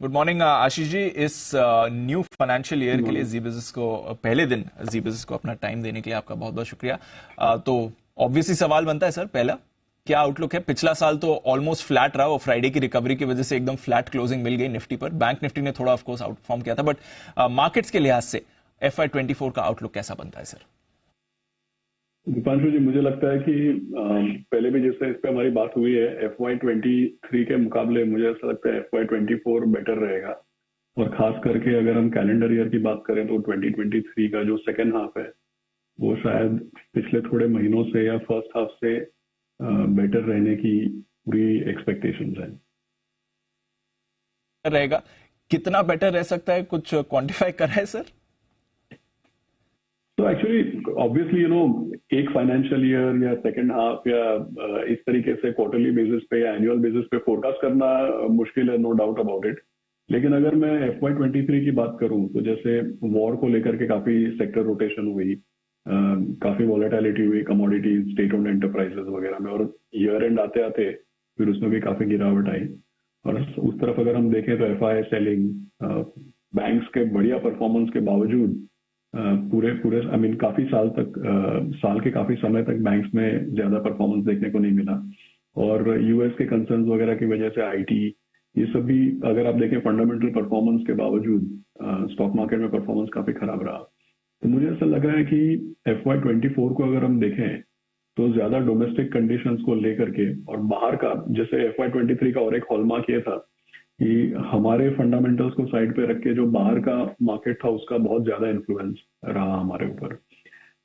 Good morning Ashish ji. इस new financial year के लिए जी बिजनेस को पहले दिन जी बिजनेस को अपना टाइम देने के लिए आपका बहुत बहुत शुक्रिया। तो ऑब्वियसली सवाल बनता है सर, पहला क्या आउटलुक है? पिछला साल तो ऑलमोस्ट फ्लैट रहा, वो फ्राइडे की रिकवरी की वजह से एकदम फ्लैट क्लोजिंग मिल गई निफ्टी पर। बैंक निफ्टी ने थोड़ा ऑफकोर्स आउटफॉर्म किया था, बट मार्केट्स के लिहाज से FY24 का आउटलुक कैसा बनता है सर? दीपांशु जी, मुझे लगता है कि पहले भी जैसे इस पे हमारी बात हुई है, FY23 के मुकाबले मुझे ऐसा लगता है FY24 बेटर रहेगा। और खास करके अगर हम कैलेंडर ईयर की बात करें तो 2023 का जो सेकेंड हाफ है वो शायद पिछले थोड़े महीनों से या फर्स्ट हाफ से बेटर रहने की पूरी एक्सपेक्टेशंस है। रहेगा, कितना बेटर रह सकता है, कुछ क्वांटिफाई करा है सर? तो एक्चुअली ऑब्वियसली एक फाइनेंशियल ईयर या सेकेंड हाफ या इस तरीके से क्वार्टरली बेसिस पे या एनुअल बेसिस पे फोरकास्ट करना मुश्किल है, नो डाउट अबाउट इट। लेकिन अगर मैं FY23 की बात करूं तो जैसे वॉर को लेकर के काफी सेक्टर रोटेशन हुई, काफी वॉलेटिलिटी हुई कमोडिटीज, स्टेट ओन्ड एंटरप्राइजेस वगैरह में, और ईयर एंड आते आते फिर उसमें भी काफी गिरावट आई। और उस तरफ अगर हम देखें तो FI सेलिंग, बैंक्स के बढ़िया परफॉर्मेंस के बावजूद पूरे आई मीन काफी साल के काफी समय तक बैंक्स में ज्यादा परफॉर्मेंस देखने को नहीं मिला। और यूएस के कंसर्न्स वगैरह की वजह से आईटी, ये सब भी अगर आप देखें फंडामेंटल परफॉर्मेंस के बावजूद स्टॉक मार्केट में परफॉर्मेंस काफी खराब रहा। तो मुझे ऐसा लग रहा है कि FY24 को अगर हम देखें तो ज्यादा डोमेस्टिक कंडीशंस को लेकर के और बाहर का, जैसे FY23 का और एक हॉलमार्क ये था कि हमारे फंडामेंटल्स को साइड पे रख के जो बाहर का मार्केट था उसका बहुत ज्यादा इन्फ्लुएंस रहा हमारे ऊपर।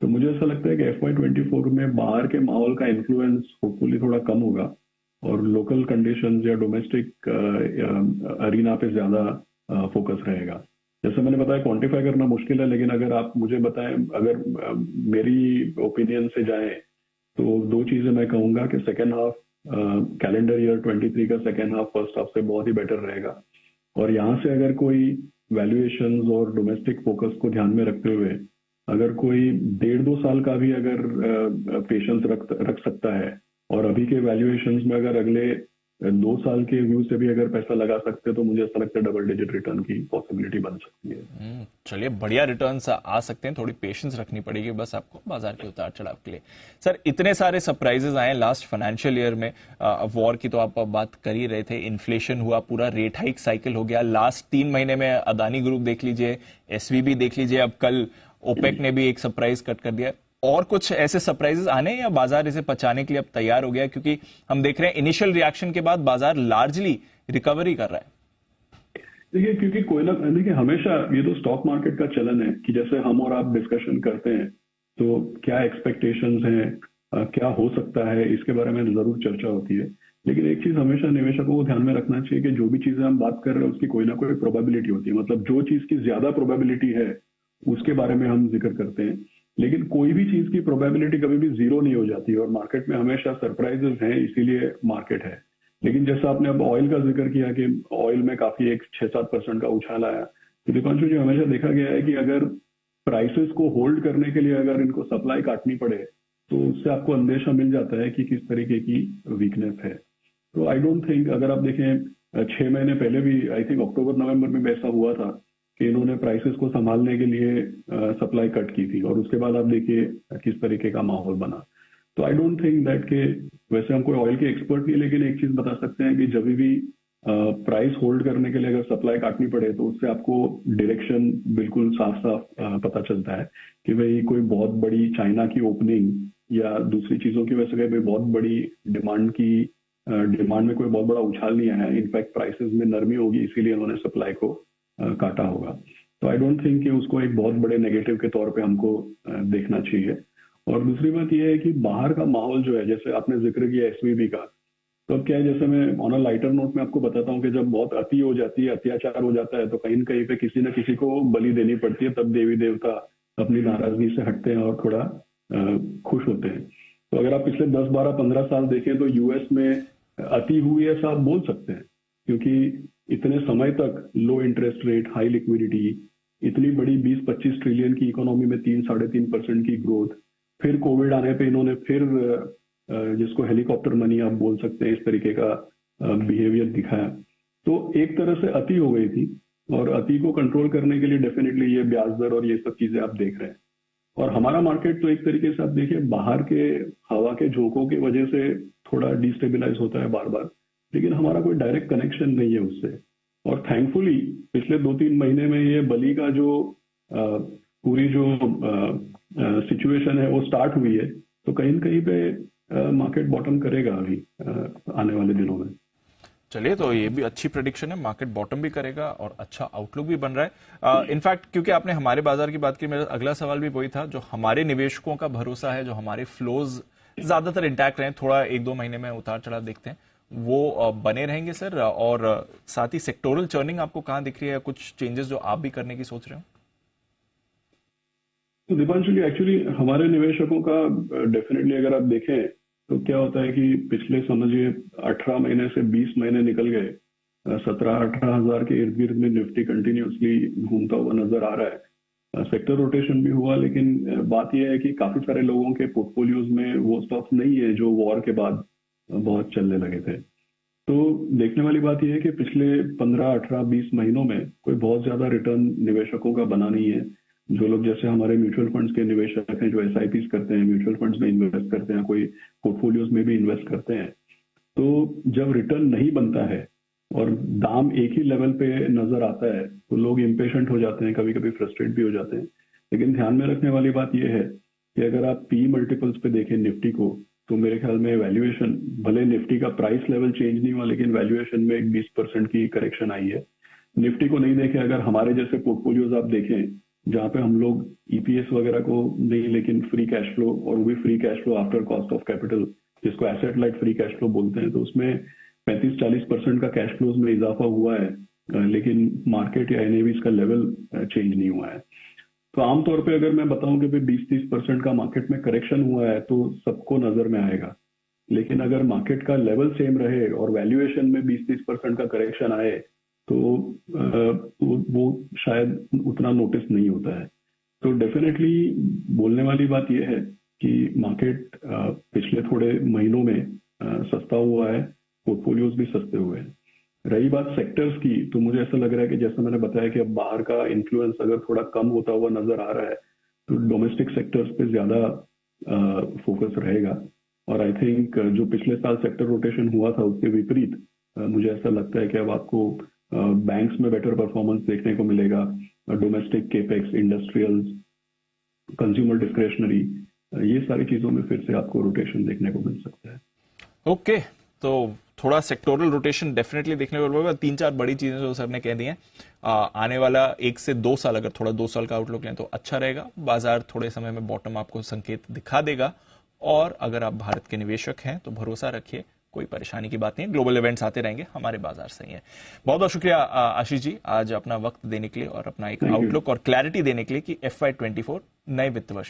तो मुझे ऐसा लगता है कि FY24 में बाहर के माहौल का इन्फ्लुएंस होपफुली थोड़ा कम होगा और लोकल कंडीशंस या डोमेस्टिक अरीना पे ज्यादा फोकस रहेगा। जैसे मैंने बताया क्वांटिफाई करना मुश्किल है, लेकिन अगर आप मुझे बताएं, अगर मेरी ओपिनियन से जाएं तो दो चीजें मैं कहूंगा कि सेकेंड हाफ कैलेंडर ईयर 23 का सेकेंड हाफ फर्स्ट हाफ से बहुत ही बेटर रहेगा। और यहाँ से अगर कोई वैल्यूएशंस और डोमेस्टिक फोकस को ध्यान में रखते हुए अगर कोई 1.5-2 साल का भी अगर पेशेंस रख सकता है और अभी के वैल्यूएशंस में अगर अगले 2 साल के व्यू से भी अगर पैसा लगा सकते हैं तो मुझे ऐसा लगता है डबल डिजिट रिटर्न की पॉसिबिलिटी बन सकती है। चलिए, बढ़िया रिटर्न्स आ सकते हैं, थोड़ी पेशेंस रखनी पड़ेगी बस आपको बाजार के उतार चढ़ाव के लिए। सर, इतने सारे सरप्राइजेस आए लास्ट फाइनेंशियल ईयर में। वॉर की तो आप बात कर ही रहे थे, इन्फ्लेशन हुआ, पूरा रेट हाइक साइकिल हो गया। लास्ट 3 महीने में अदानी ग्रुप देख लीजिए, SVB देख लीजिए, अब कल ओपेक ने भी एक सरप्राइज कट कर दिया। और कुछ ऐसे सरप्राइजेस आने हैं या बाजार इसे पचाने के लिए अब तैयार हो गया? क्योंकि हम देख रहे हैं इनिशियल रिएक्शन के बाद बाजार लार्जली रिकवरी कर रहा है। देखिए, क्योंकि देखिए हमेशा ये तो स्टॉक मार्केट का चलन है कि जैसे हम और आप डिस्कशन करते हैं तो क्या एक्सपेक्टेशंस हैं, क्या हो सकता है, इसके बारे में जरूर चर्चा होती है। लेकिन एक चीज हमेशा निवेशकों को ध्यान में रखना चाहिए कि जो भी चीजें हम बात कर रहे हैं उसकी कोई ना कोई प्रोबेबिलिटी होती है। मतलब जो चीज की ज्यादा प्रोबेबिलिटी है उसके बारे में हम जिक्र करते हैं, लेकिन कोई भी चीज की प्रोबेबिलिटी कभी भी जीरो नहीं हो जाती और मार्केट में हमेशा सरप्राइजेस हैं, इसीलिए मार्केट है। लेकिन जैसा आपने अब ऑयल का जिक्र किया कि ऑयल में काफी एक 6-7% का उछाल आया, तो दीपांशु जी हमेशा देखा गया है कि अगर प्राइसेस को होल्ड करने के लिए अगर इनको सप्लाई काटनी पड़े तो उससे आपको अंदेशा मिल जाता है कि किस तरीके की वीकनेस है। तो आई डोंट थिंक, अगर आप देखें 6 महीने पहले भी आई थिंक अक्टूबर नवंबर में ऐसा हुआ था कि इन्होंने प्राइसेस को संभालने के लिए सप्लाई कट की थी और उसके बाद आप देखिए किस तरीके का माहौल बना। तो आई डोंट थिंक दैट के, वैसे हम कोई ऑयल के एक्सपर्ट नहीं, लेकिन एक चीज बता सकते हैं कि जब भी प्राइस होल्ड करने के लिए अगर सप्लाई काटनी पड़े तो उससे आपको डायरेक्शन बिल्कुल साफ साफ पता चलता है कि भाई कोई बहुत बड़ी चाइना की ओपनिंग या दूसरी चीजों की वजह से भाई बहुत बड़ी डिमांड में कोई बहुत बड़ा उछाल नहीं आया है। इनफैक्ट प्राइसेस में नरमी होगी, इसीलिए उन्होंने सप्लाई को काटा होगा। तो आई डोंट थिंक कि उसको एक बहुत बड़े नेगेटिव के तौर पे हमको देखना चाहिए। और दूसरी बात यह है कि बाहर का माहौल जो है, जैसे आपने जिक्र किया SVB का, तो अब क्या है, जैसे मैं ऑन अ लाइटर नोट में आपको बताता हूँ कि जब बहुत अति हो जाती है, अत्याचार हो जाता है, तो कहीं न कहीं पे किसी न किसी को बलि देनी पड़ती है, तब देवी देवता अपनी नाराजगी से हटते हैं और थोड़ा खुश होते हैं। तो अगर आप पिछले 10, 12, 15 साल देखें तो यूएस में अति हुई ऐसा आप बोल सकते हैं, क्योंकि इतने समय तक लो इंटरेस्ट रेट, हाई लिक्विडिटी, इतनी बड़ी 20-25 ट्रिलियन की इकोनॉमी में 3-3.5% की ग्रोथ, फिर कोविड आने पे इन्होंने फिर जिसको हेलीकॉप्टर मनी आप बोल सकते हैं, इस तरीके का बिहेवियर दिखाया। तो एक तरह से अति हो गई थी, और अति को कंट्रोल करने के लिए डेफिनेटली ये ब्याज दर और ये सब चीजें आप देख रहे हैं। और हमारा मार्केट तो एक तरीके से आप देखिए बाहर के हवा के झोंकों की वजह से थोड़ा डिस्टेबलाइज होता है बार बार, लेकिन हमारा कोई डायरेक्ट कनेक्शन नहीं है उससे। और थैंकफुली पिछले 2-3 महीने में ये बली का जो पूरी जो सिचुएशन है वो स्टार्ट हुई है, तो कहीं न कहीं पे मार्केट बॉटम करेगा अभी आने वाले दिनों में। चलिए, तो ये भी अच्छी प्रेडिक्शन है, मार्केट बॉटम भी करेगा और अच्छा आउटलुक भी बन रहा है। इनफैक्ट क्योंकि आपने हमारे बाजार की बात की, मेरा अगला सवाल भी वही था। जो हमारे निवेशकों का भरोसा है, जो हमारे फ्लोज ज्यादातर इंटैक्ट रहे, थोड़ा 1-2 महीने में उतार चढ़ाव देखते हैं, वो बने रहेंगे सर? और साथ ही सेक्टोरल चर्निंग आपको कहाँ दिख रही है? कुछ चेंजेस जो आप भी करने की सोच रहे हो? तो दीपांशु जी, एक्चुअली हमारे निवेशकों का डेफिनेटली अगर आप देखें तो क्या होता है कि पिछले समझिए 18 महीने से 20 महीने निकल गए, 17-18 हजार के इर्द गिर्द में निफ्टी कंटिन्यूसली घूमता हुआ नजर आ रहा है। सेक्टर रोटेशन भी हुआ, लेकिन बात यह है कि काफी सारे लोगों के पोर्टफोलियोज में वो स्टॉक्स नहीं है जो वॉर के बाद बहुत चलने लगे थे। तो देखने वाली बात यह है कि पिछले 15, 18, 20 महीनों में कोई बहुत ज्यादा रिटर्न निवेशकों का बना नहीं है। जो लोग जैसे हमारे म्यूचुअल फंड्स के निवेशक हैं, जो एसआईपीज करते हैं, म्यूचुअल फंड्स में इन्वेस्ट करते हैं, कोई पोर्टफोलियोज में भी इन्वेस्ट करते हैं, तो जब रिटर्न नहीं बनता है और दाम एक ही लेवल पे नजर आता है तो लोग इम्पेशेंट हो जाते हैं, कभी कभी फ्रस्ट्रेट भी हो जाते हैं। लेकिन ध्यान में रखने वाली बात यह है कि अगर आप पी मल्टीपल्स पे देखें निफ्टी को, तो मेरे ख्याल में वैल्यूएशन, भले निफ्टी का प्राइस लेवल चेंज नहीं हुआ, लेकिन वैल्यूएशन में एक 20% की करेक्शन आई है। निफ्टी को नहीं देखें, अगर हमारे जैसे पोर्टफोलियोज आप देखें जहां पे हम लोग ईपीएस वगैरह को नहीं, लेकिन फ्री कैश फ्लो, और वो भी free cash flow after cost of capital, जिसको asset light free cash flow बोलते हैं, तो उसमें 35-40% का कैश फ्लोज में इजाफा हुआ है, लेकिन मार्केट या एनएवीज का लेवल चेंज नहीं हुआ है। तो आमतौर पे अगर मैं बताऊं कि 20-30% का मार्केट में करेक्शन हुआ है तो सबको नजर में आएगा, लेकिन अगर मार्केट का लेवल सेम रहे और वैल्यूएशन में 20-30% का करेक्शन आए तो वो शायद उतना नोटिस नहीं होता है। तो डेफिनेटली बोलने वाली बात यह है कि मार्केट पिछले थोड़े महीनों में सस्ता हुआ है, पोर्टफोलियोज भी सस्ते हुए हैं। रही बात सेक्टर्स की, तो मुझे ऐसा लग रहा है कि जैसा मैंने बताया कि अब बाहर का इन्फ्लुएंस अगर थोड़ा कम होता हुआ नजर आ रहा है तो डोमेस्टिक सेक्टर्स पे ज्यादा फोकस रहेगा। और आई थिंक जो पिछले साल सेक्टर रोटेशन हुआ था उसके विपरीत मुझे ऐसा लगता है कि अब आपको बैंक्स में बेटर परफॉर्मेंस देखने को मिलेगा, domestic capex, industrials, consumer discretionary, ये सारी चीजों में फिर से आपको रोटेशन देखने को मिल सकता है। ओके, तो थोड़ा सेक्टोरल रोटेशन डेफिनेटली देखने को मिलेगा। 3-4 बड़ी चीजें जो सर ने कह दी हैं, आने वाला 1 से 2 साल, अगर थोड़ा 2 साल का आउटलुक लें तो अच्छा रहेगा। बाजार थोड़े समय में बॉटम आपको संकेत दिखा देगा, और अगर आप भारत के निवेशक हैं तो भरोसा रखिए, कोई परेशानी की बात नहीं है। ग्लोबल इवेंट्स आते रहेंगे, हमारे बाजार सही है। बहुत बहुत शुक्रिया आशीष जी, आज अपना वक्त देने के लिए और अपना एक आउटलुक और क्लैरिटी देने के लिए कि FY24 नए वित्त वर्ष